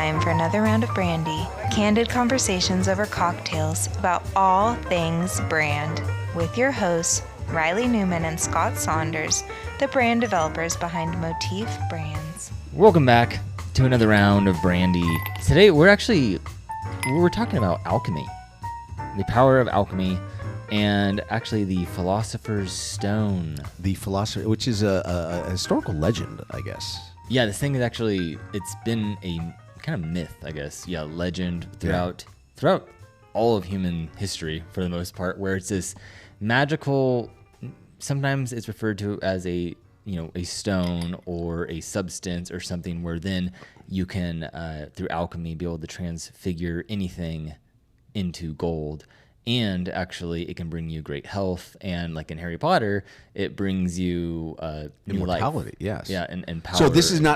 time for another round of Brandy. Candid conversations over cocktails about all things brand. With your hosts, Reilly, Newman, and Scott Saunders, the brand developers behind Motif Brands. Welcome back to another round of Brandy. Today we're talking about alchemy, the power of alchemy, and actually the philosopher's stone. The philosopher, which is a historical legend, I guess. Yeah, this thing is actually, it's been a kind of myth, I guess. Yeah, legend throughout all of human history for the most part, where it's this magical, sometimes it's referred to as a stone or a substance or something, where then you can, through alchemy, be able to transfigure anything into gold. And actually, it can bring you great health. And like in Harry Potter, it brings you new immortality, life. yes. Yeah, and power.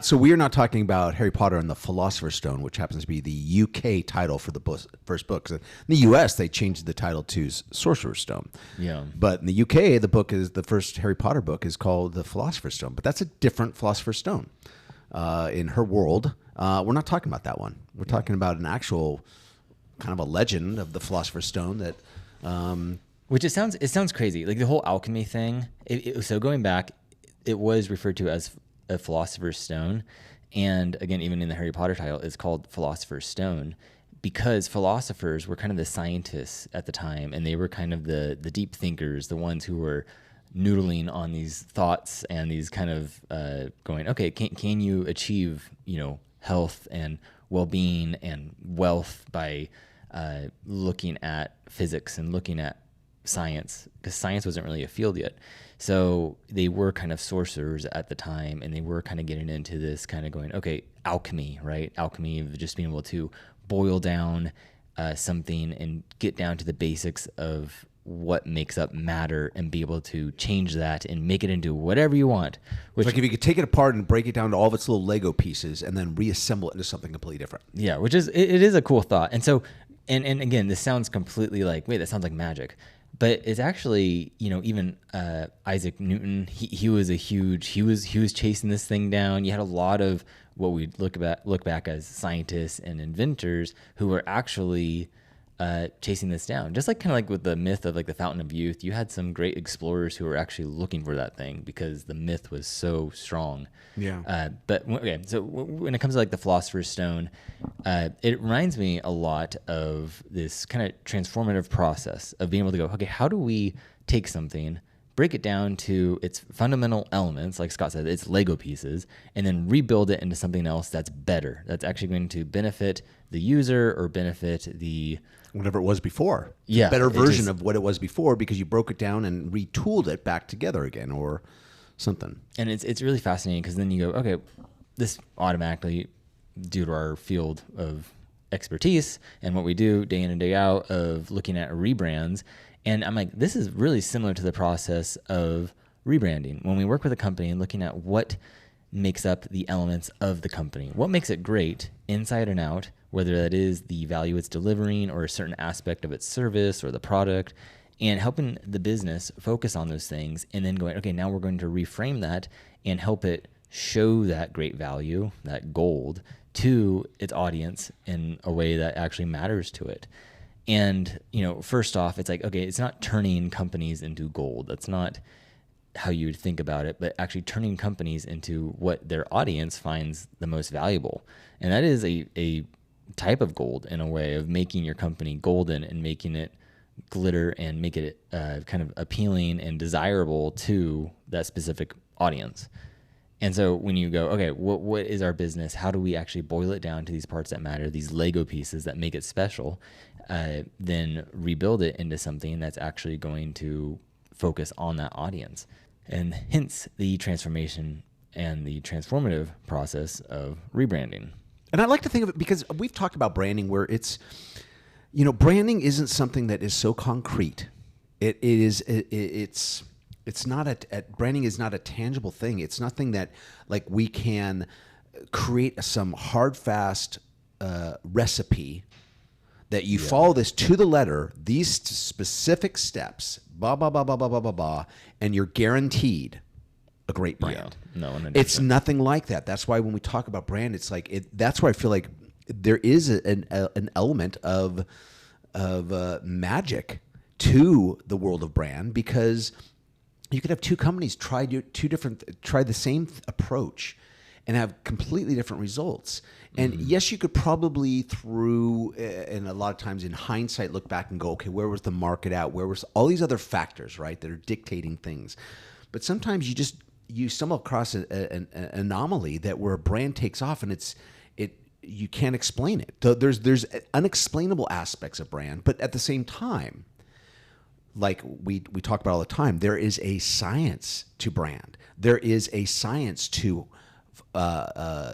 So we are not talking about Harry Potter and the Philosopher's Stone, which happens to be the UK title for the first book. In the US, they changed the title to Sorcerer's Stone. Yeah. But in the UK, the first Harry Potter book is called the Philosopher's Stone. But that's a different Philosopher's Stone. In her world, we're not talking about that one. We're talking about an actual kind of a legend of the Philosopher's Stone that, which it sounds crazy, like the whole alchemy thing. So going back, it was referred to as a philosopher's stone, and again, even in the Harry Potter title, it's called Philosopher's Stone because philosophers were kind of the scientists at the time, and they were kind of the deep thinkers, the ones who were noodling on these thoughts and these kind of going, okay, can you achieve health and well-being and wealth by looking at physics and looking at science, because science wasn't really a field yet. So they were kind of sorcerers at the time, and they were kind of getting into this kind of going, okay, alchemy, right? Alchemy of just being able to boil down something and get down to the basics of what makes up matter and be able to change that and make it into whatever you want. Which, like if you could take it apart and break it down to all of its little Lego pieces and then reassemble it into something completely different. Yeah, which is, it is a cool thought. And so, and again, this sounds completely like, wait, that sounds like magic. But it's actually, even Isaac Newton, he was he was chasing this thing down. You had a lot of what we look back as scientists and inventors who were actually chasing this down. Just like kind of like with the myth of like the Fountain of Youth, you had some great explorers who were actually looking for that thing because the myth was so strong. Yeah. But okay, so when it comes to like the Philosopher's Stone, it reminds me a lot of this kind of transformative process of being able to go, okay, how do we take something, break it down to its fundamental elements, like Scott said, its Lego pieces, and then rebuild it into something else that's better, that's actually going to benefit the user or benefit the whatever it was before. Yeah, a better version of what it was before because you broke it down and retooled it back together again or something. And it's really fascinating because then you go, okay, this automatically, due to our field of expertise and what we do day in and day out of looking at rebrands, and I'm like, this is really similar to the process of rebranding. When we work with a company and looking at what makes up the elements of the company, what makes it great inside and out, whether that is the value it's delivering or a certain aspect of its service or the product, and helping the business focus on those things, and then going, okay, now we're going to reframe that and help it show that great value, that gold, to its audience in a way that actually matters to it. And, first off, it's like, okay, it's not turning companies into gold. That's not how you would think about it, but actually turning companies into what their audience finds the most valuable. And that is a type of gold in a way of making your company golden and making it glitter and make it kind of appealing and desirable to that specific audience. And so when you go, okay, what is our business? How do we actually boil it down to these parts that matter, these Lego pieces that make it special, then rebuild it into something that's actually going to focus on that audience. And hence the transformation and the transformative process of rebranding. And I like to think of it because we've talked about branding where it's, branding isn't something that is so concrete. It's not branding is not a tangible thing. It's nothing that like we can create some hard, fast recipe that you follow this to the letter, these specific steps, blah, blah, blah, blah, blah, blah, blah, blah, and you're guaranteed a great brand. Yeah. No, it's nothing like that. That's why when we talk about brand, it's like that's why I feel like there is an element of magic to the world of brand, because you could have two companies try the same approach and have completely different results. And yes, you could probably and a lot of times in hindsight, look back and go, okay, where was the market at? Where was all these other factors, right, that are dictating things? But sometimes you stumble across an anomaly that where a brand takes off and you can't explain it. So there's unexplainable aspects of brand, but at the same time, like we talk about all the time, there is a science to brand. There is a science to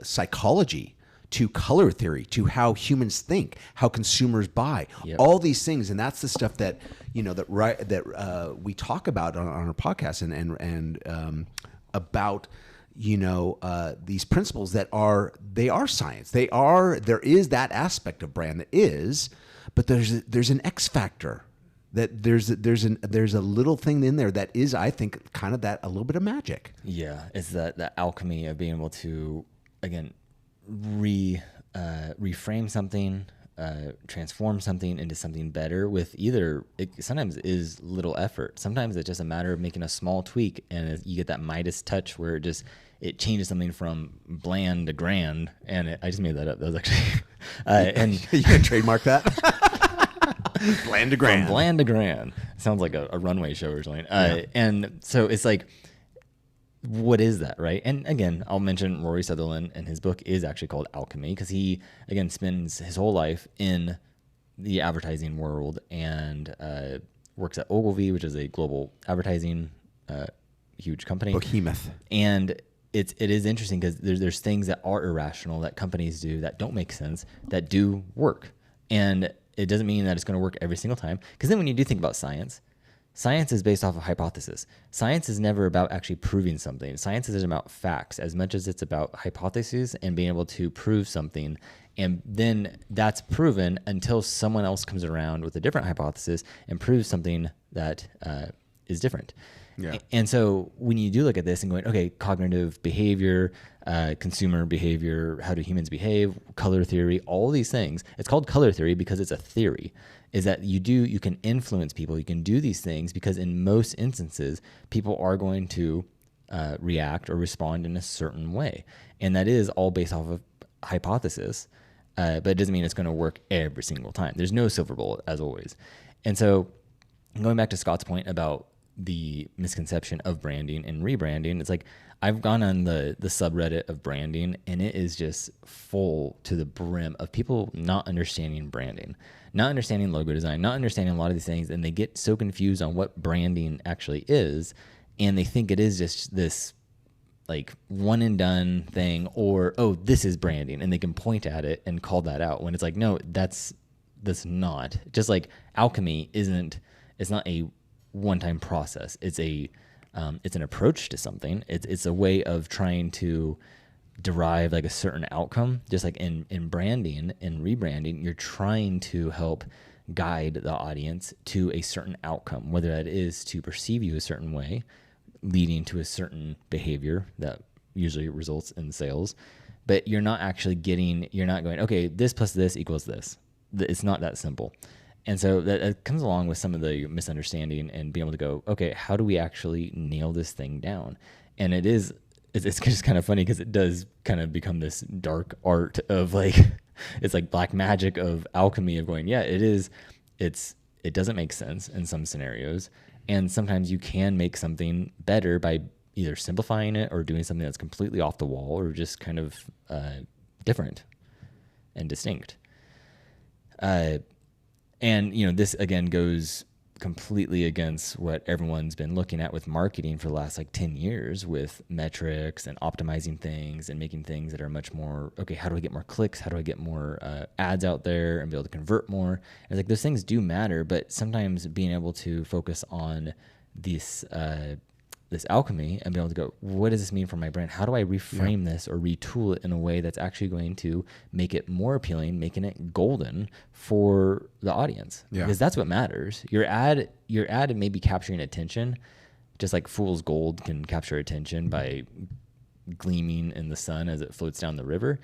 psychology, to color theory, to how humans think, how consumers buy, all these things, and that's the stuff that we talk about on our podcast and about these principles that are science. There is that aspect of brand that is, but there's an X factor. That there's a little thing in there that is, I think, kind of that a little bit of magic. Yeah, it's that alchemy of being able to, again, reframe something, transform something into something better with sometimes is little effort. Sometimes it's just a matter of making a small tweak, and you get that Midas touch where it changes something from bland to grand. And I just made that up. That was actually, and you can trademark that. Bland to grand. From bland to grand. Sounds like a runway show or something. And so it's like, what is that, right? And again, I'll mention Rory Sutherland, and his book is actually called Alchemy, because he, again, spends his whole life in the advertising world and works at Ogilvy, which is a global advertising huge company. Behemoth. And it is interesting because there's things that are irrational that companies do that don't make sense that do work. And it doesn't mean that it's going to work every single time. Because then when you do think about science is based off of hypothesis. Science is never about actually proving something. Science is about facts as much as it's about hypotheses and being able to prove something. And then that's proven until someone else comes around with a different hypothesis and proves something that is different. Yeah. And so when you do look at this and going, okay, cognitive behavior, consumer behavior, how do humans behave, color theory, all these things, it's called color theory because it's a theory, is that you can influence people, you can do these things because in most instances, people are going to react or respond in a certain way. And that is all based off of hypothesis, but it doesn't mean it's going to work every single time. There's no silver bullet, as always. And so going back to Scott's point about the misconception of branding and rebranding, it's like I've gone on the subreddit of branding, and it is just full to the brim of people not understanding branding, not understanding logo design, not understanding a lot of these things, and they get so confused on what branding actually is, and they think it is just this like one and done thing, or this is branding, and they can point at it and call that out, when it's like, no, that's not. Just like alchemy it's not a one-time process. It's an approach to something. It's a way of trying to derive like a certain outcome. Just like in branding and rebranding, you're trying to help guide the audience to a certain outcome, whether that is to perceive you a certain way, leading to a certain behavior that usually results in sales. But you're not going, okay, this plus this equals this. It's not that simple. And so that comes along with some of the misunderstanding and being able to go, okay, how do we actually nail this thing down? And it's just kind of funny because it does kind of become this dark art of like, it's like black magic of alchemy of going, yeah, it doesn't make sense in some scenarios. And sometimes you can make something better by either simplifying it or doing something that's completely off the wall or just kind of different and distinct. And, this again goes completely against what everyone's been looking at with marketing for the last 10 years with metrics and optimizing things and making things that are much more, okay, how do I get more clicks? How do I get more ads out there and be able to convert more? And those things do matter, but sometimes being able to focus on this alchemy and be able to go, what does this mean for my brand? How do I reframe this or retool it in a way that's actually going to make it more appealing, making it golden for the audience? Yeah. Because that's what matters. Your ad may be capturing attention, just like fool's gold can capture attention by gleaming in the sun as it floats down the river.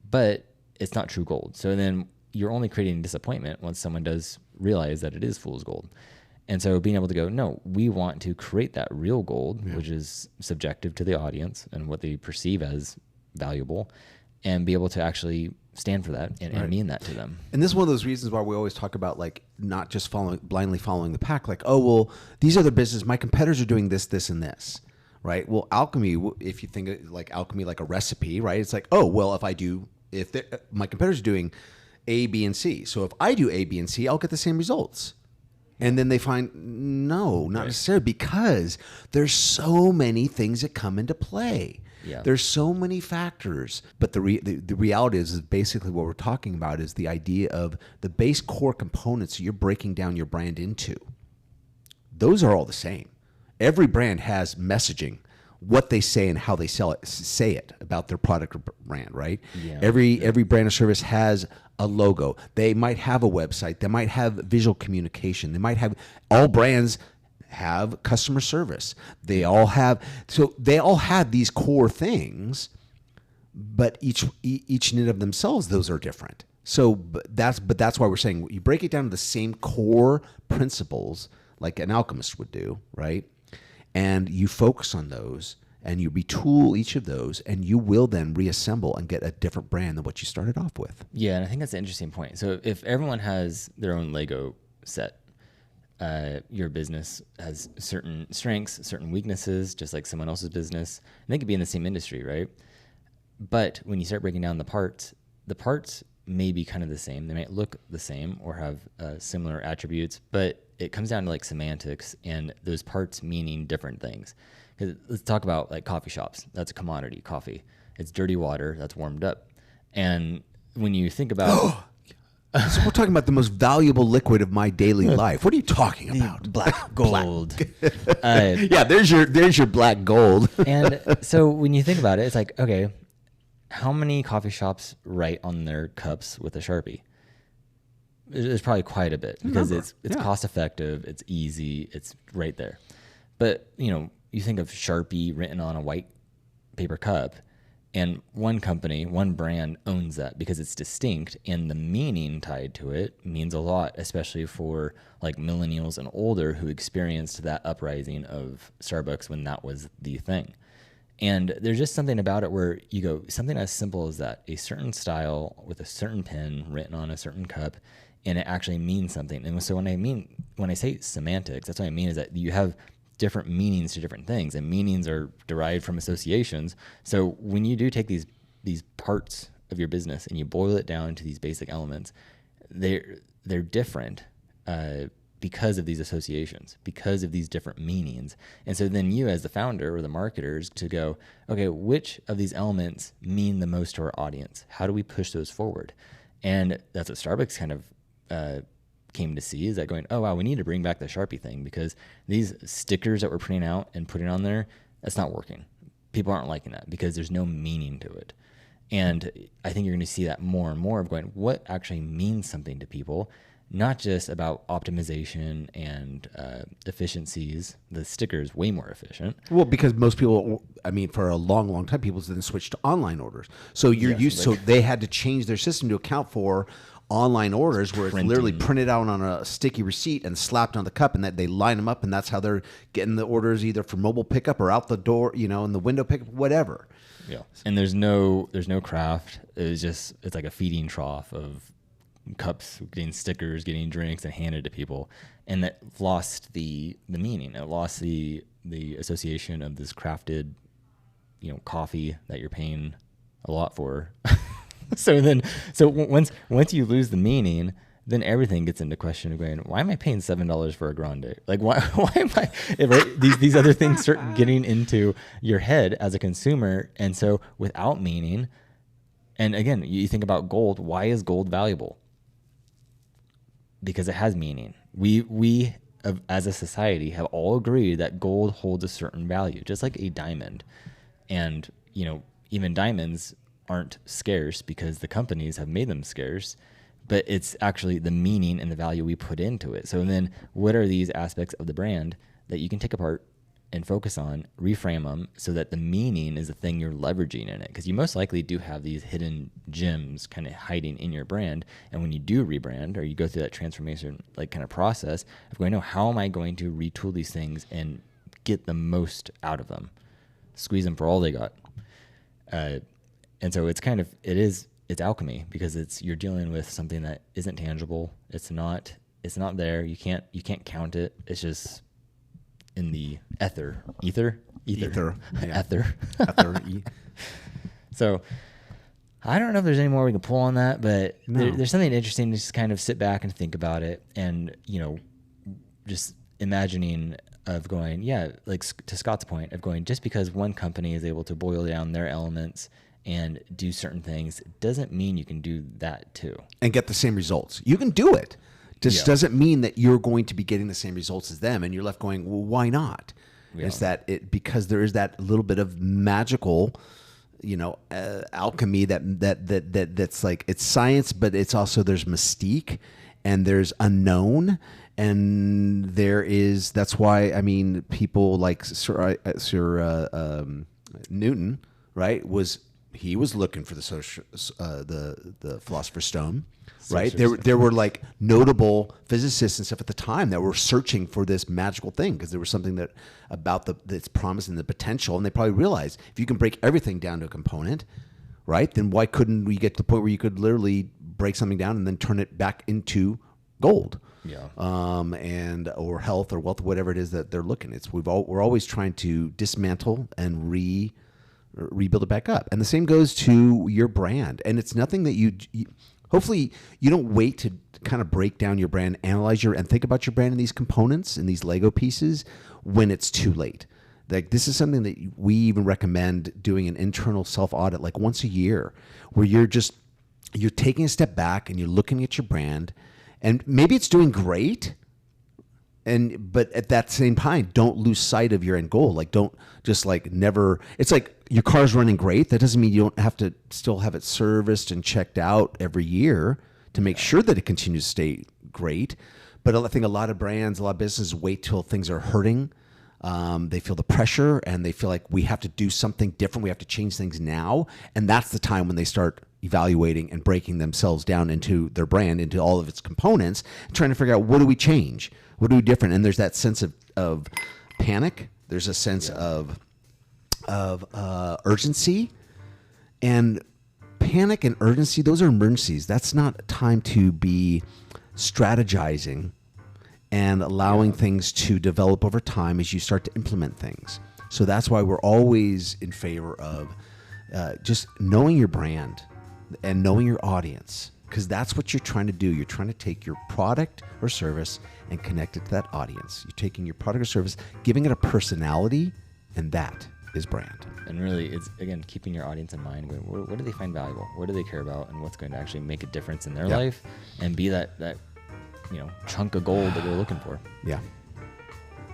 But it's not true gold. So then you're only creating disappointment once someone does realize that it is fool's gold. And so being able to go, no, we want to create that real gold, which is subjective to the audience and what they perceive as valuable, and be able to actually stand for that and mean that to them. And this is one of those reasons why we always talk about like not just blindly following the pack. Like, oh, well, these other businesses, my competitors are doing this, this, and this, right? Well, alchemy, if you think of like alchemy like a recipe, right? It's like, oh, well, if my competitors are doing A, B, and C, so if I do A, B, and C, I'll get the same results. And then they find, no, not necessarily, because there's so many things that come into play. Yeah. There's so many factors. But the reality is basically what we're talking about is the idea of the base core components you're breaking down your brand into. Those are all the same. Every brand has messaging, what they say and how they say it about their product or brand, right? Yeah. Every brand or service has a logo. They might have a website. They might have visual communication. They might have, all brands have customer service. They all have these core things, but each in and of themselves, those are different. So that's why we're saying you break it down to the same core principles like an alchemist would do, right? And you focus on those and you retool each of those, and you will then reassemble and get a different brand than what you started off with. Yeah, and I think that's an interesting point. So if everyone has their own Lego set, your business has certain strengths, certain weaknesses, just like someone else's business. And they could be in the same industry, right? But when you start breaking down the parts may be kind of the same. They might look the same or have similar attributes, but it comes down to like semantics and those parts meaning different things. Because let's talk about like coffee shops. That's a commodity, coffee. It's dirty water that's warmed up. And when you think about... So we're talking about the most valuable liquid of my daily life. What are you talking about? Black gold. Yeah, there's your black gold. And so when you think about it, it's like, okay, how many coffee shops write on their cups with a Sharpie? There's probably quite a bit because it's cost effective, it's easy, it's right there. But you think of Sharpie written on a white paper cup, and one company, one brand owns that because it's distinct, and the meaning tied to it means a lot, especially for like millennials and older who experienced that uprising of Starbucks when that was the thing. And there's just something about it where you go, something as simple as that, a certain style with a certain pen written on a certain cup, and it actually means something. And so when I say semantics, that's what I mean is that you have different meanings to different things, and meanings are derived from associations. So when you do take these parts of your business and you boil it down to these basic elements, they're different because of these associations, because of these different meanings. And so then you as the founder or the marketers to go, okay, which of these elements mean the most to our audience? How do we push those forward? And that's what Starbucks kind of came to see, is that going, oh wow, we need to bring back the Sharpie thing because these stickers that we're printing out and putting on there, that's not working. People aren't liking that because there's no meaning to it. And I think you're going to see that more and more of going, what actually means something to people, not just about optimization and efficiencies. The sticker is way more efficient. Well, because most people, for a long, long time, people then switched to online orders. So so they had to change their system to account for online orders where it's literally printed out on a sticky receipt and slapped on the cup, and that they line them up, and that's how they're getting the orders, either for mobile pickup or out the door, in the window pickup, whatever. Yeah. And there's no craft. It's like a feeding trough of cups, getting stickers, getting drinks, and handed to people, and that lost the meaning. It lost the association of this crafted, coffee that you're paying a lot for. So once you lose the meaning, then everything gets into question of going, why am I paying $7 for a grande? Like why am I right? These other things start getting into your head as a consumer, and so without meaning, and again, you think about gold. Why is gold valuable? Because it has meaning. We as a society have all agreed that gold holds a certain value, just like a diamond, and even diamonds aren't scarce because the companies have made them scarce, but it's actually the meaning and the value we put into it. So then what are these aspects of the brand that you can take apart and focus on, reframe them so that the meaning is the thing you're leveraging in it. Because you most likely do have these hidden gems kind of hiding in your brand. And when you do rebrand or you go through that transformation like kind of process of going, no, how am I going to retool these things and get the most out of them, squeeze them for all they got. And so it's alchemy, because you're dealing with something that isn't tangible. It's not there. You can't count it. It's just in the ether. Yeah. Ether. Ether. So I don't know if there's any more we can pull on that, but there's something interesting to just kind of sit back and think about it, and just imagining of going, like to Scott's point of going, just because one company is able to boil down their elements and do certain things doesn't mean you can do that too and get the same results. You can do it. Just doesn't mean that you're going to be getting the same results as them, and you're left going, well, why not? Yeah. It's because there is that little bit of magical, alchemy that's like, it's science, but it's also, there's mystique and there's unknown, and that's why, I mean, people like Sir Newton, right? He was looking for the philosopher's stone. Right. There were like notable physicists and stuff at the time that were searching for this magical thing, because there was something that about its promise and the potential. And they probably realized if you can break everything down to a component, right, then why couldn't we get to the point where you could literally break something down and then turn it back into gold? Yeah. Or health or wealth, whatever it is that they're looking. We're always trying to dismantle and rebuild it back up. And the same goes to your brand. And it's nothing that you hopefully you don't wait to kind of break down your brand, analyze and think about your brand in these components and these Lego pieces when it's too late. Like, this is something that we even recommend doing an internal self-audit like once a year, where you're taking a step back and you're looking at your brand, and maybe it's doing great, but at that same time, don't lose sight of your end goal. Like, don't just like never. It's like your car's running great. That doesn't mean you don't have to still have it serviced and checked out every year to make sure that it continues to stay great. But I think a lot of brands, a lot of businesses wait till things are hurting. They feel the pressure and they feel like we have to do something different. We have to change things now. And that's the time when they start evaluating and breaking themselves down into their brand, into all of its components, trying to figure out, what do we change? What do we do different? And there's that sense of panic. There's a sense of urgency, and panic and urgency. Those are emergencies. That's not a time to be strategizing and allowing things to develop over time as you start to implement things. So that's why we're always in favor of just knowing your brand and knowing your audience, because that's what you're trying to do. You're trying to take your product or service and connect it to that audience. You're taking your product or service, giving it a personality, and that is brand. And really, it's, again, keeping your audience in mind. What do they find valuable? What do they care about? And what's going to actually make a difference in their life, and be that chunk of gold that they're looking for. Yeah.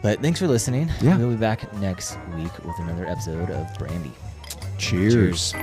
But thanks for listening. Yeah. We'll be back next week with another episode of Brandy. Cheers.